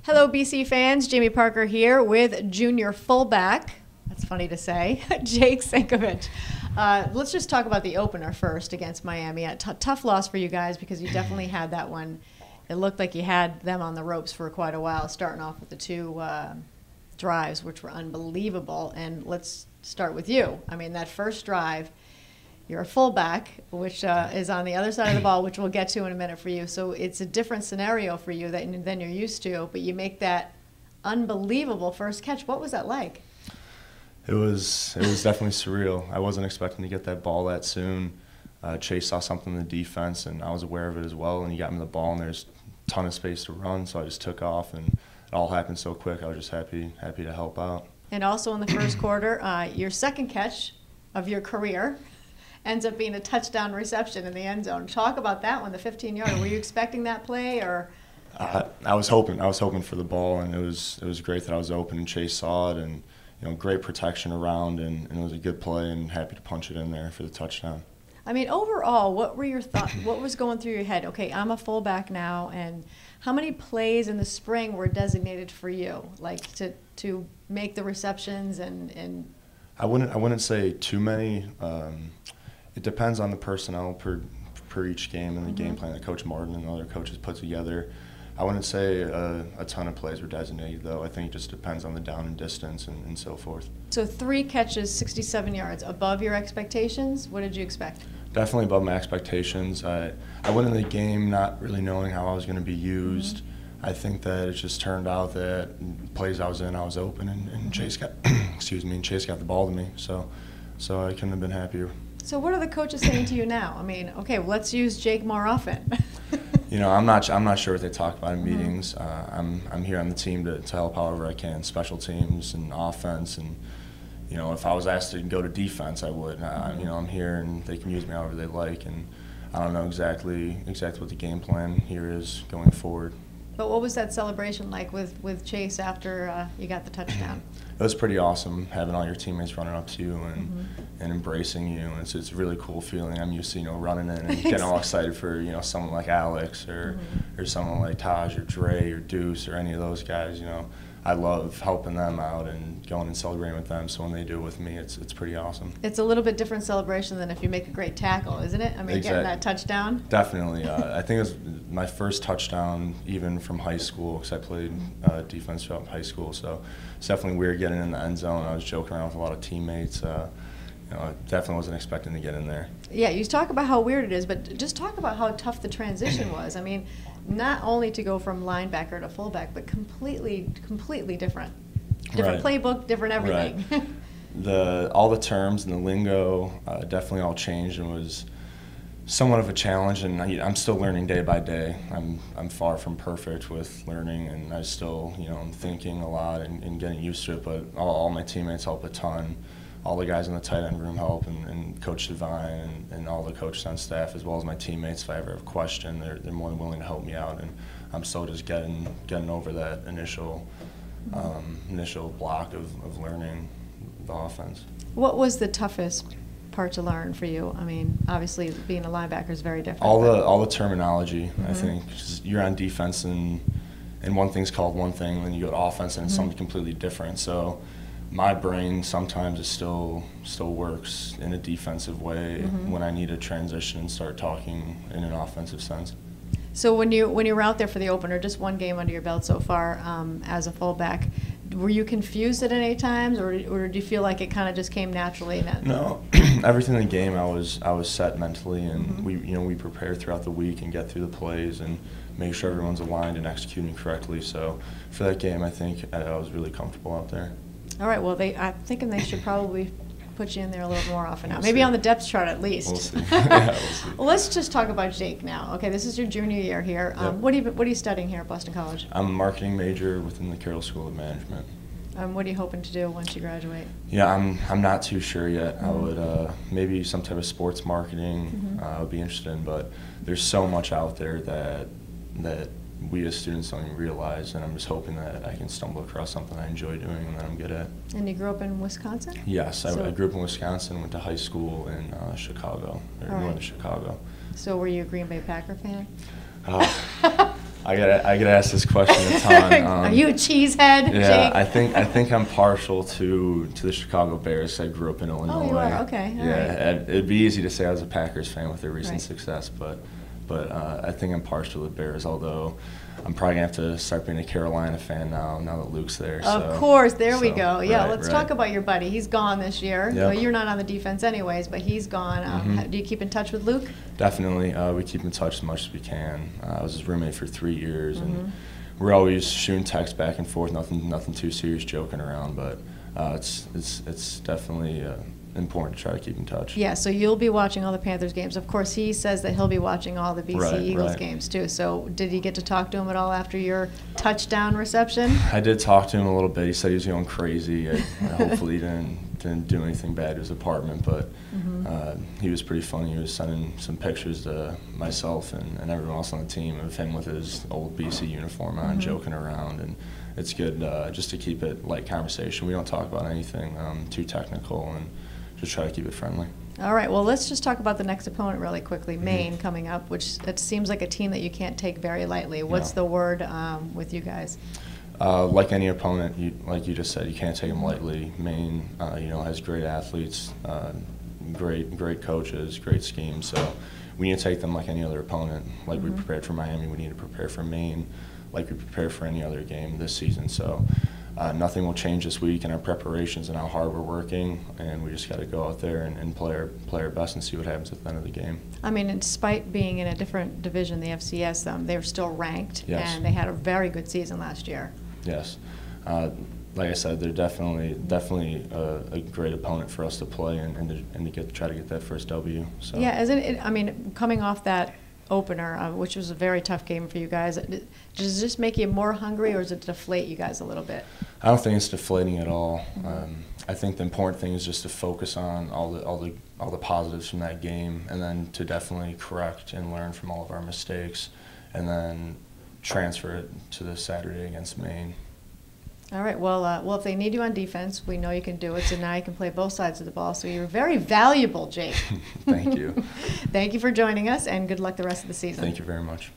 Hello, BC fans. Jayme Parker here with junior fullback. That's funny to say. Jake Sinkovec. Let's just talk about the opener first against Miami. A tough loss for you guys because you definitely had that one. It looked like you had them on the ropes for quite a while, starting off with the two drives, which were unbelievable. And let's start with you. I mean, that first drive, you're a fullback, which is on the other side of the ball, which we'll get to in a minute for you. So it's a different scenario for you than you're used to, but you make that unbelievable first catch. What was that like? It was definitely surreal. I wasn't expecting to get that ball that soon. Chase saw something in the defense, and I was aware of it as well, and he got me the ball, and there's a ton of space to run, so I just took off, and it all happened so quick. I was just happy to help out. And also in the first quarter, your second catch of your career ends up being a touchdown reception in the end zone. Talk about that one, the 15-yarder. Were you expecting that play, or? I was hoping for the ball, and it was great that I was open and Chase saw it, and great protection around, and it was a good play, and happy to punch it in there for the touchdown. I mean, overall, what were your thoughts? What was going through your head? Okay, I'm a fullback now, and how many plays in the spring were designated for you, like to make the receptions and? I wouldn't say too many. It depends on the personnel per each game and the game plan that Coach Martin and other coaches put together. I wouldn't say a ton of plays were designated, though. I think it just depends on the down and distance and so forth. So 3 catches, 67 yards, above your expectations? What did you expect? Definitely above my expectations. I went into the game not really knowing how I was going to be used. I think that it just turned out that plays I was in, I was open, and Chase got Chase got the ball to me. So I couldn't have been happier. So what are the coaches saying to you now? I mean, okay, well, let's use Jake more often. I'm not sure what they talk about in meetings. I'm here on the team to help however I can, special teams and offense, and if I was asked to go to defense, I would. I'm here and they can use me however they like, and I don't know exactly what the game plan here is going forward. But what was that celebration like with Chase after you got the touchdown? It was pretty awesome having all your teammates running up to you and embracing you. And it's a really cool feeling. I'm used to running in and getting all excited for someone like Alex or someone like Taj or Dre or Deuce or any of those guys. I love helping them out and going and celebrating with them. So when they do it with me, it's pretty awesome. It's a little bit different celebration than if you make a greght tackle, isn't it? I mean, Getting that touchdown. Definitely. I think it was my first touchdown even from high school, because I played defense throughout high school. So it's definitely weird getting in the end zone. I was joking around with a lot of teammates. I definitely wasn't expecting to get in there. Yeah, you talk about how weird it is, but just talk about how tough the transition was. I mean, not only to go from linebacker to fullback, but completely different. Different playbook, different everything. Right. All the terms and the lingo definitely all changed and was somewhat of a challenge, and I'm still learning day by day. I'm far from perfect with learning, and I still I'm thinking a lot and getting used to it. But all my teammates help a ton. All the guys in the tight end room help, and Coach Devine and all the coaches on staff, as well as my teammates. If I ever have a question, they're more than willing to help me out, and I'm still just getting over that initial block of learning the offense. What was the toughest part to learn for you? I mean, obviously being a linebacker is very different. All the terminology. I think you're on defense and one thing's called one thing, and then you go to offense and it's something completely different. So my brain sometimes it still works in a defensive way when I need to transition and start talking in an offensive sense. So when you were out there for the opener, just one game under your belt so far as a fullback, were you confused at any times, or did you feel like it kind of just came naturally? No, everything in the game I was set mentally, and we prepare throughout the week and get through the plays and make sure everyone's aligned and executing correctly. So for that game, I think I was really comfortable out there. All right, well, I'm thinking they should probably put you in there a little more often now. Maybe on the depth chart at least. We'll see. Yeah, we'll see. Well, let's just talk about Jake now. Okay, this is your junior year here. Yep. What are you studying here at Boston College? I'm a marketing major within the Carroll School of Management. What are you hoping to do once you graduate? Yeah, I'm not too sure yet. I would maybe some type of sports marketing I would be interested in, but there's so much out there that we as students don't even realize, and I'm just hoping that I can stumble across something I enjoy doing and that I'm good at. And you grew up in Wisconsin? Yes, I grew up in Wisconsin, went to high school in Chicago, northern Chicago. So were you a Green Bay Packer fan? I get asked this question a ton. Are you a cheesehead, yeah, Jake? I think I'm partial to the Chicago Bears. I grew up in Illinois. Oh, you are? Okay. All yeah, right. it'd be easy to say I was a Packers fan with their recent Right. success, but I think I'm partial to the Bears. Although I'm probably gonna have to start being a Carolina fan now that Luke's there. Of course, there we so, go. Yeah, right, let's right. talk about your buddy. He's gone this year. Yep. Well, you're not on the defense anyways, but he's gone. Do you keep in touch with Luke? Definitely, we keep in touch as much as we can. I was his roommate for 3 years, and we're always shooting texts back and forth. Nothing too serious, joking around, but it's definitely important to try to keep in touch. Yeah, so you'll be watching all the Panthers games. Of course, he says that he'll be watching all the BC Eagles right. games too. So did you get to talk to him at all after your touchdown reception? I did talk to him a little bit. He said he was going crazy. Hopefully he didn't do anything bad to his apartment, but he was pretty funny. He was sending some pictures to myself and everyone else on the team of him with his old BC uniform on, joking around, and it's good just to keep it light conversation. We don't talk about anything too technical, and just try to keep it friendly. All right, well, let's just talk about the next opponent really quickly, Maine coming up, which it seems like a team that you can't take very lightly. What's the word with you guys? Like any opponent, like you just said, you can't take them lightly. Maine, has great athletes, great coaches, great schemes. So we need to take them like any other opponent. Like we prepared for Miami, we need to prepare for Maine, like we prepare for any other game this season. So nothing will change this week in our preparations and how hard we're working, and we just got to go out there and play our best and see what happens at the end of the game. I mean, despite being in a different division, the FCS, they were still ranked, yes. And they had a very good season last year. Yes. Like I said, they're definitely a great opponent for us to play and to try to get that first W. So. Yeah, I mean, coming off that opener, which was a very tough game for you guys, does this make you more hungry, or does it deflate you guys a little bit? I don't think it's deflating at all. I think the important thing is just to focus on all the positives from that game, and then to definitely correct and learn from all of our mistakes, and then transfer it to this Saturday against Maine. All right. Well, if they need you on defense, we know you can do it. So now you can play both sides of the ball. So you're very valuable, Jake. Thank you. Thank you for joining us, and good luck the rest of the season. Thank you very much.